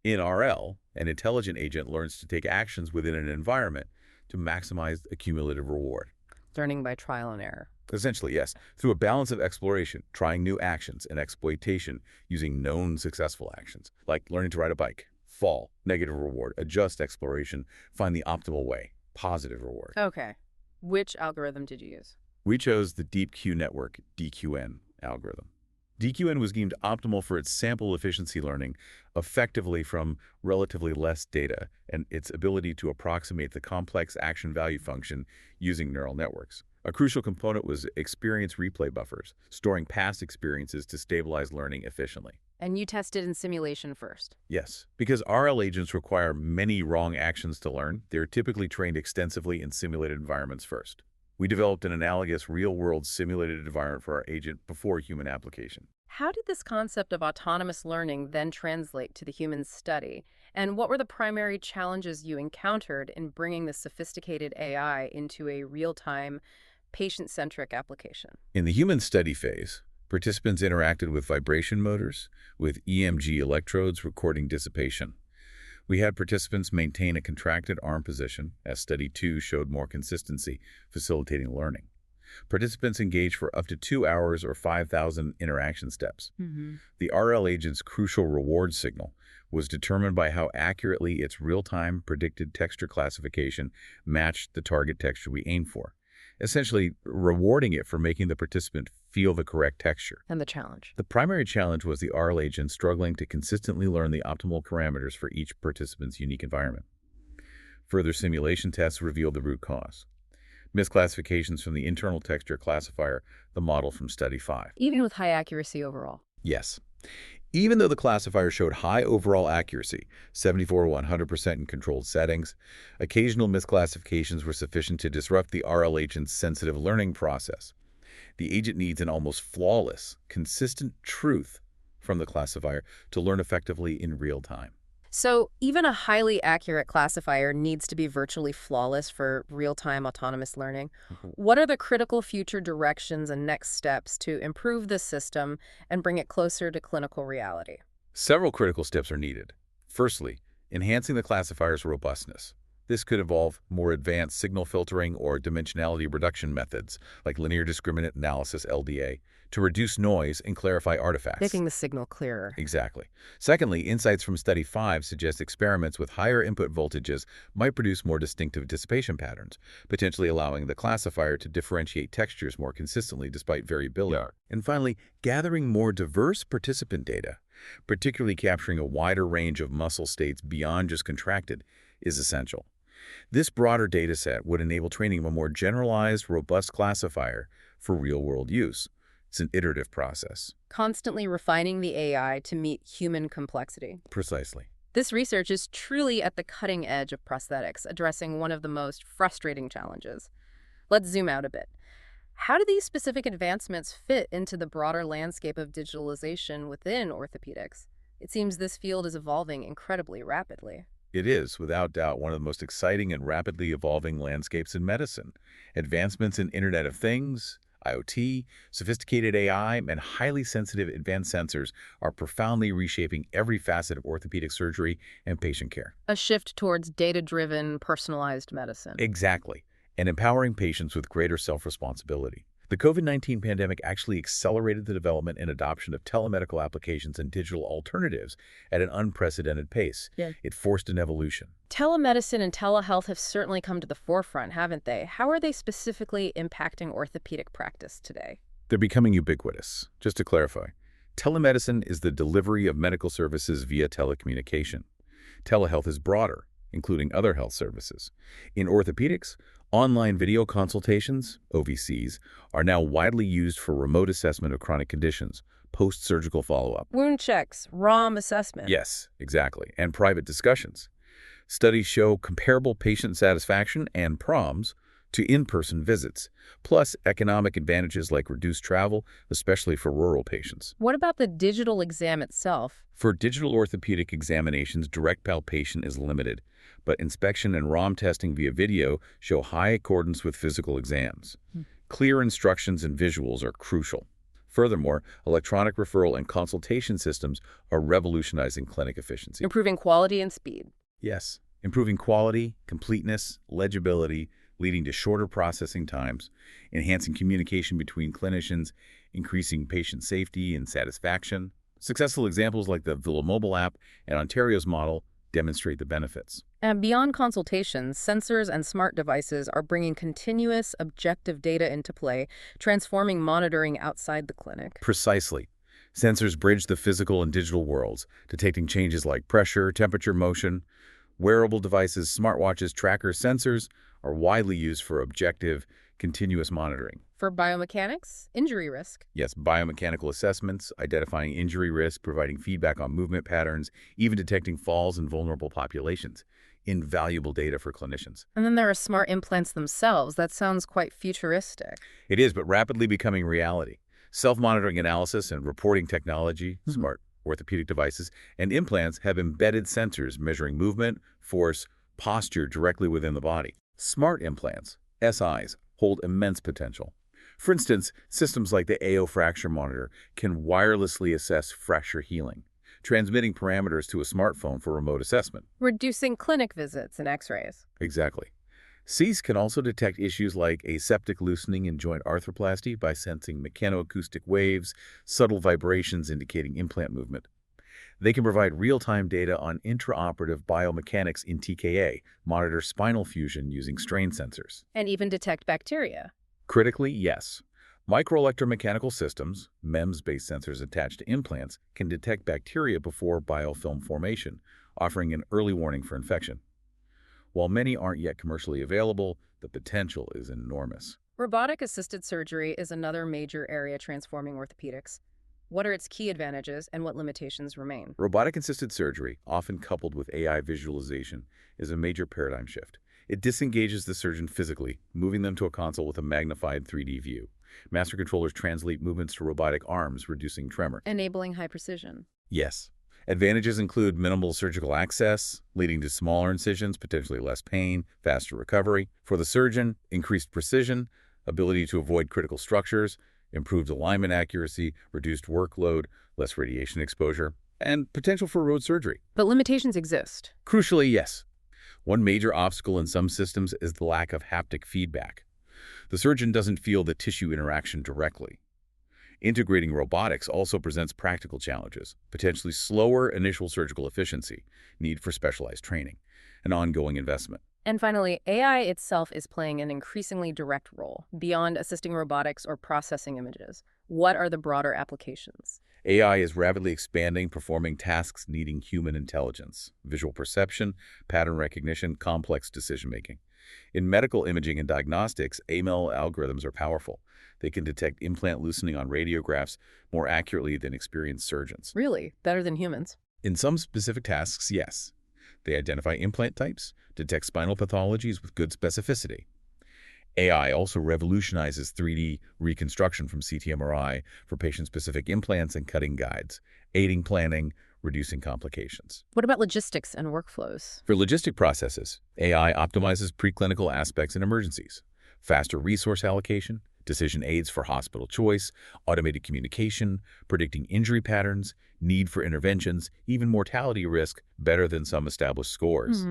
In RL, an intelligent agent learns to take actions within an environment to maximize a cumulative reward. Learning by trial and error. Essentially, yes, through a balance of exploration, trying new actions, and exploitation using known successful actions, like learning to ride a bike, fall, negative reward, adjust exploration, find the optimal way, positive reward. Okay. Which algorithm did you use? We chose the DeepQ Network, DQN, algorithm. DQN was deemed optimal for its sample efficiency learning effectively from relatively less data and its ability to approximate the complex action value function using neural networks. A crucial component was experience replay buffers, storing past experiences to stabilize learning efficiently. And you tested in simulation first? Yes, because RL agents require many wrong actions to learn, they're typically trained extensively in simulated environments first. We developed an analogous real-world simulated environment for our agent before human application. How did this concept of autonomous learning then translate to the human study? And what were the primary challenges you encountered in bringing this sophisticated AI into a real-time, patient-centric application? In the human study phase, participants interacted with vibration motors, with EMG electrodes recording dissipation. We had participants maintain a contracted arm position, as Study 2 showed more consistency, facilitating learning. Participants engaged for up to 2 hours or 5,000 interaction steps. The RL agent's crucial reward signal was determined by how accurately its real-time predicted texture classification matched the target texture we aimed for, essentially rewarding it for making the participant feel the correct texture. And the challenge? The primary challenge was the RL agent struggling to consistently learn the optimal parameters for each participant's unique environment. Further simulation tests revealed the root cause: misclassifications from the internal texture classifier, the model from Study 5. Even with high accuracy overall? Yes. Even though the classifier showed high overall accuracy, 74–100% in controlled settings, occasional misclassifications were sufficient to disrupt the RL agent's sensitive learning process. The agent needs an almost flawless, consistent truth from the classifier to learn effectively in real time. So even a highly accurate classifier needs to be virtually flawless for real-time autonomous learning. What are the critical future directions and next steps to improve this system and bring it closer to clinical reality? Several critical steps are needed. Firstly, enhancing the classifier's robustness. This could involve more advanced signal filtering or dimensionality reduction methods, like linear discriminant analysis (LDA), to reduce noise and clarify artifacts. Making the signal clearer. Exactly. Secondly, insights from Study 5 suggest experiments with higher input voltages might produce more distinctive dissipation patterns, potentially allowing the classifier to differentiate textures more consistently despite variability. Yeah. And finally, gathering more diverse participant data, particularly capturing a wider range of muscle states beyond just contracted, is essential. This broader dataset would enable training of a more generalized, robust classifier for real-world use. It's an iterative process. Constantly refining the AI to meet human complexity. Precisely. This research is truly at the cutting edge of prosthetics, addressing one of the most frustrating challenges. Let's zoom out a bit. How do these specific advancements fit into the broader landscape of digitalization within orthopedics? It seems this field is evolving incredibly rapidly. It is, without doubt, one of the most exciting and rapidly evolving landscapes in medicine. Advancements in Internet of Things, IoT, sophisticated AI, and highly sensitive advanced sensors are profoundly reshaping every facet of orthopedic surgery and patient care. A shift towards data-driven, personalized medicine. Exactly, and empowering patients with greater self-responsibility. The COVID-19 pandemic actually accelerated the development and adoption of telemedical applications and digital alternatives at an unprecedented pace. Yeah. It forced an evolution. Telemedicine and telehealth have certainly come to the forefront, haven't they? How are they specifically impacting orthopedic practice today? They're becoming ubiquitous. Just to clarify, telemedicine is the delivery of medical services via telecommunication. Telehealth is broader, including other health services. In orthopedics, online video consultations, OVCs, are now widely used for remote assessment of chronic conditions, post-surgical follow-up. Wound checks, ROM assessment. Yes, exactly, and private discussions. Studies show comparable patient satisfaction and PROMs to in-person visits, plus economic advantages like reduced travel, especially for rural patients. What about the digital exam itself? For digital orthopedic examinations, direct palpation is limited, but inspection and ROM testing via video show high accordance with physical exams. Clear instructions and visuals are crucial. Furthermore, electronic referral and consultation systems are revolutionizing clinic efficiency. Improving quality and speed. Yes, improving quality, completeness, legibility, leading to shorter processing times, enhancing communication between clinicians, increasing patient safety and satisfaction. Successful examples like the Villa Mobile app and Ontario's model demonstrate the benefits. And beyond consultations, sensors and smart devices are bringing continuous, objective data into play, transforming monitoring outside the clinic. Precisely. Sensors bridge the physical and digital worlds, detecting changes like pressure, temperature, motion. Wearable devices, smartwatches, trackers, sensors are widely used for objective, continuous monitoring. For biomechanics, injury risk. Yes, biomechanical assessments, identifying injury risk, providing feedback on movement patterns, even detecting falls in vulnerable populations. Invaluable data for clinicians. And then there are smart implants themselves. That sounds quite futuristic. It is, but rapidly becoming reality. Self-monitoring analysis and reporting technology, smart orthopedic devices, and implants have embedded sensors measuring movement, force, posture directly within the body. Smart implants, SIs, hold immense potential. For instance, systems like the AO fracture monitor can wirelessly assess fracture healing, transmitting parameters to a smartphone for remote assessment. Reducing clinic visits and x-rays. Exactly. SIs can also detect issues like aseptic loosening and joint arthroplasty by sensing mechanoacoustic waves, subtle vibrations indicating implant movement. They can provide real-time data on intraoperative biomechanics in TKA, monitor spinal fusion using strain sensors. And even detect bacteria. Critically, yes. Microelectromechanical systems, MEMS-based sensors attached to implants, can detect bacteria before biofilm formation, offering an early warning for infection. While many aren't yet commercially available, the potential is enormous. Robotic-assisted surgery is another major area transforming orthopedics. What are its key advantages and what limitations remain? Robotic-assisted surgery, often coupled with AI visualization, is a major paradigm shift. It disengages the surgeon physically, moving them to a console with a magnified 3D view. Master controllers translate movements to robotic arms, reducing tremor. Enabling high precision. Yes, Advantages include minimal surgical access, leading to smaller incisions, potentially less pain, faster recovery. For the surgeon, increased precision, ability to avoid critical structures, improved alignment accuracy, reduced workload, less radiation exposure, and potential for road surgery. But limitations exist. Crucially, yes. One major obstacle in some systems is the lack of haptic feedback. The surgeon doesn't feel the tissue interaction directly. Integrating robotics also presents practical challenges, potentially slower initial surgical efficiency, need for specialized training, and ongoing investment. And finally, AI itself is playing an increasingly direct role beyond assisting robotics or processing images. What are the broader applications? AI is rapidly expanding, performing tasks needing human intelligence, visual perception, pattern recognition, complex decision-making. In medical imaging and diagnostics, ML algorithms are powerful. They can detect implant loosening on radiographs more accurately than experienced surgeons. Really? Better than humans? In some specific tasks, yes. They identify implant types, detect spinal pathologies with good specificity. AI also revolutionizes 3D reconstruction from CT/MRI for patient-specific implants and cutting guides, aiding planning, reducing complications. What about logistics and workflows? For logistic processes, AI optimizes preclinical aspects in emergencies, faster resource allocation, decision aids for hospital choice, automated communication, predicting injury patterns, need for interventions, even mortality risk better than some established scores.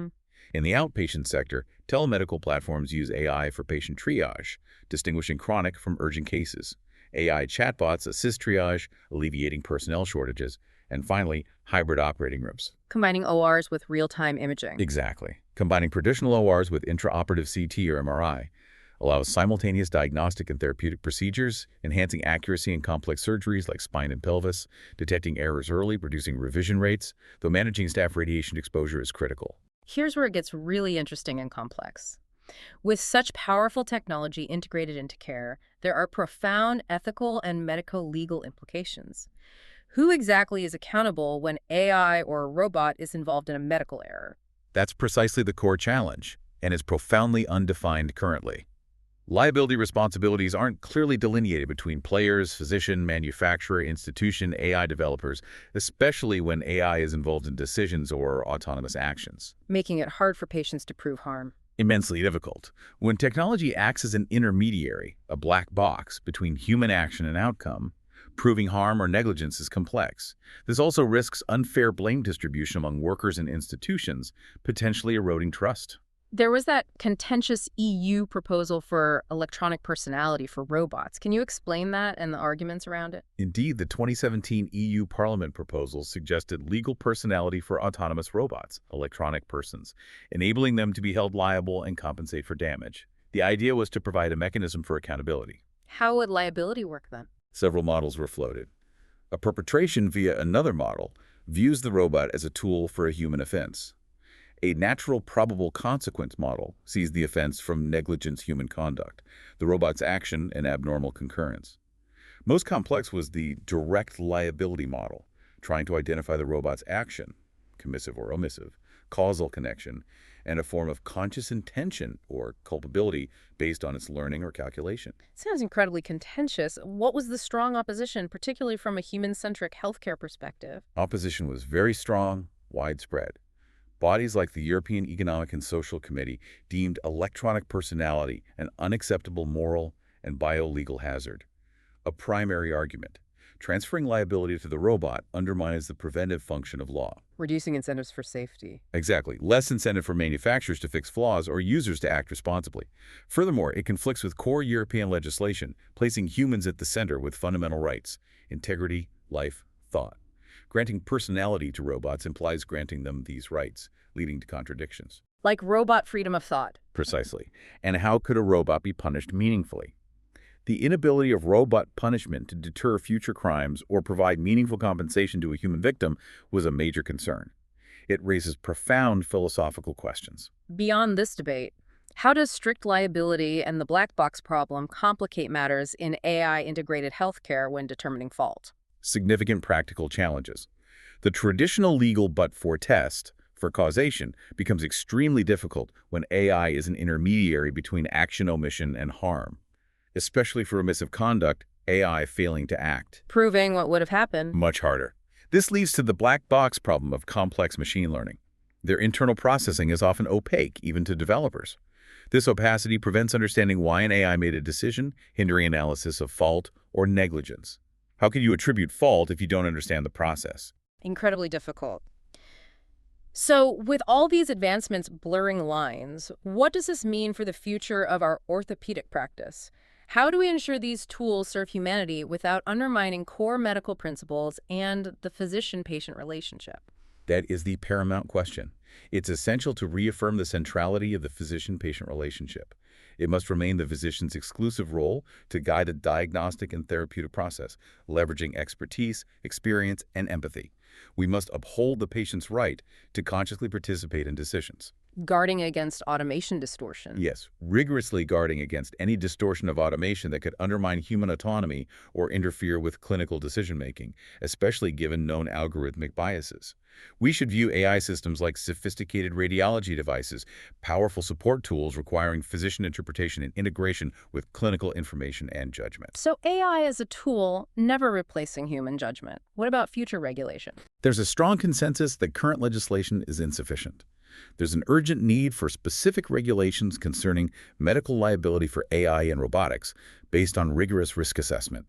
In the outpatient sector, telemedical platforms use AI for patient triage, distinguishing chronic from urgent cases. AI chatbots assist triage, alleviating personnel shortages. And finally, hybrid operating rooms. Combining ORs with real-time imaging. Exactly. Combining traditional ORs with intraoperative CT or MRI allows simultaneous diagnostic and therapeutic procedures, enhancing accuracy in complex surgeries like spine and pelvis, detecting errors early, reducing revision rates, though managing staff radiation exposure is critical. Here's where it gets really interesting and complex. With such powerful technology integrated into care, there are profound ethical and medico-legal implications. Who exactly is accountable when AI or a robot is involved in a medical error? That's precisely the core challenge, and is profoundly undefined currently. Liability responsibilities aren't clearly delineated between players, physician, manufacturer, institution, AI developers, especially when AI is involved in decisions or autonomous actions. Making it hard for patients to prove harm. Immensely difficult. When technology acts as an intermediary, a black box, between human action and outcome, proving harm or negligence is complex. This also risks unfair blame distribution among workers and institutions, potentially eroding trust. There was that contentious EU proposal for electronic personality for robots. Can you explain that and the arguments around it? Indeed, the 2017 EU Parliament proposal suggested legal personality for autonomous robots, electronic persons, enabling them to be held liable and compensate for damage. The idea was to provide a mechanism for accountability. How would liability work then? Several models were floated. A perpetration via another model views the robot as a tool for a human offense. A natural probable consequence model sees the offense from negligent human conduct, the robot's action and abnormal concurrence. Most complex was the direct liability model, trying to identify the robot's action, commissive or omissive, causal connection, and a form of conscious intention or culpability based on its learning or calculation. Sounds incredibly contentious. What was the strong opposition, particularly from a human-centric healthcare perspective? Opposition was very strong, widespread. Bodies like the European Economic and Social Committee deemed electronic personality an unacceptable moral and biolegal hazard. A primary argument: transferring liability to the robot undermines the preventive function of law. Reducing incentives for safety. Exactly. Less incentive for manufacturers to fix flaws or users to act responsibly. Furthermore, it conflicts with core European legislation, placing humans at the center with fundamental rights: integrity, life, thought. Granting personality to robots implies granting them these rights, leading to contradictions. Like robot freedom of thought. Precisely. And how could a robot be punished meaningfully? The inability of robot punishment to deter future crimes or provide meaningful compensation to a human victim was a major concern. It raises profound philosophical questions. Beyond this debate, how does strict liability and the black box problem complicate matters in AI-integrated healthcare when determining fault? Significant practical challenges. The traditional legal but-for test for causation becomes extremely difficult when AI is an intermediary between action, omission, and harm, especially for omissive conduct, AI failing to act. Proving what would have happened. Much harder. This leads to the black box problem of complex machine learning. Their internal processing is often opaque, even to developers. This opacity prevents understanding why an AI made a decision, hindering analysis of fault or negligence. How can you attribute fault if you don't understand the process? Incredibly difficult. So, with all these advancements blurring lines, what does this mean for the future of our orthopedic practice? How do we ensure these tools serve humanity without undermining core medical principles and the physician-patient relationship? That is the paramount question. It's essential to reaffirm the centrality of the physician-patient relationship. It must remain the physician's exclusive role to guide the diagnostic and therapeutic process, leveraging expertise, experience, and empathy. We must uphold the patient's right to consciously participate in decisions. Guarding against automation distortion. Yes, rigorously guarding against any distortion of automation that could undermine human autonomy or interfere with clinical decision-making, especially given known algorithmic biases. We should view AI systems like sophisticated radiology devices, powerful support tools requiring physician interpretation and integration with clinical information and judgment. So AI as a tool, never replacing human judgment. What about future regulation? There's a strong consensus that current legislation is insufficient. There's an urgent need for specific regulations concerning medical liability for AI and robotics based on rigorous risk assessment.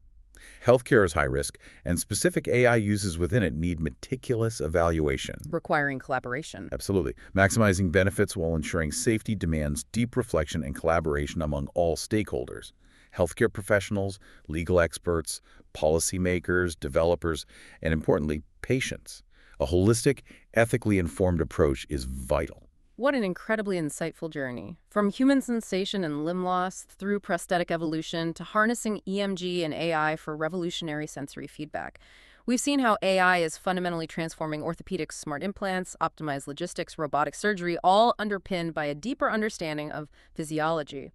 Healthcare is high risk, and specific AI uses within it need meticulous evaluation. Requiring collaboration. Absolutely. Maximizing benefits while ensuring safety demands deep reflection and collaboration among all stakeholders. Healthcare professionals, legal experts, policymakers, developers, and importantly, patients. A holistic, ethically informed approach is vital. What an incredibly insightful journey. From human sensation and limb loss through prosthetic evolution to harnessing EMG and AI for revolutionary sensory feedback. We've seen how AI is fundamentally transforming orthopedics, smart implants, optimized logistics, robotic surgery, all underpinned by a deeper understanding of physiology.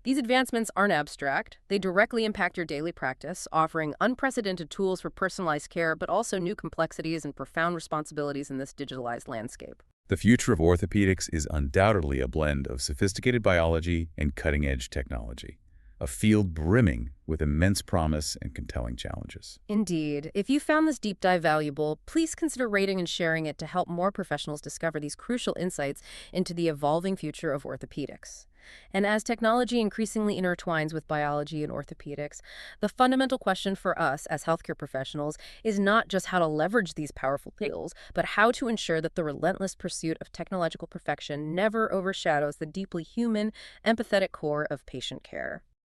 These advancements aren't abstract. They directly impact your daily practice, offering unprecedented tools for personalized care, but also new complexities and profound responsibilities in this digitalized landscape. The future of orthopedics is undoubtedly a blend of sophisticated biology and cutting-edge technology, a field brimming with immense promise and compelling challenges. Indeed. If you found this deep dive valuable, please consider rating and sharing it to help more professionals discover these crucial insights into the evolving future of orthopedics. And as technology increasingly intertwines with biology and orthopedics, the fundamental question for us as healthcare professionals is not just how to leverage these powerful tools, but how to ensure that the relentless pursuit of technological perfection never overshadows the deeply human, empathetic core of patient care.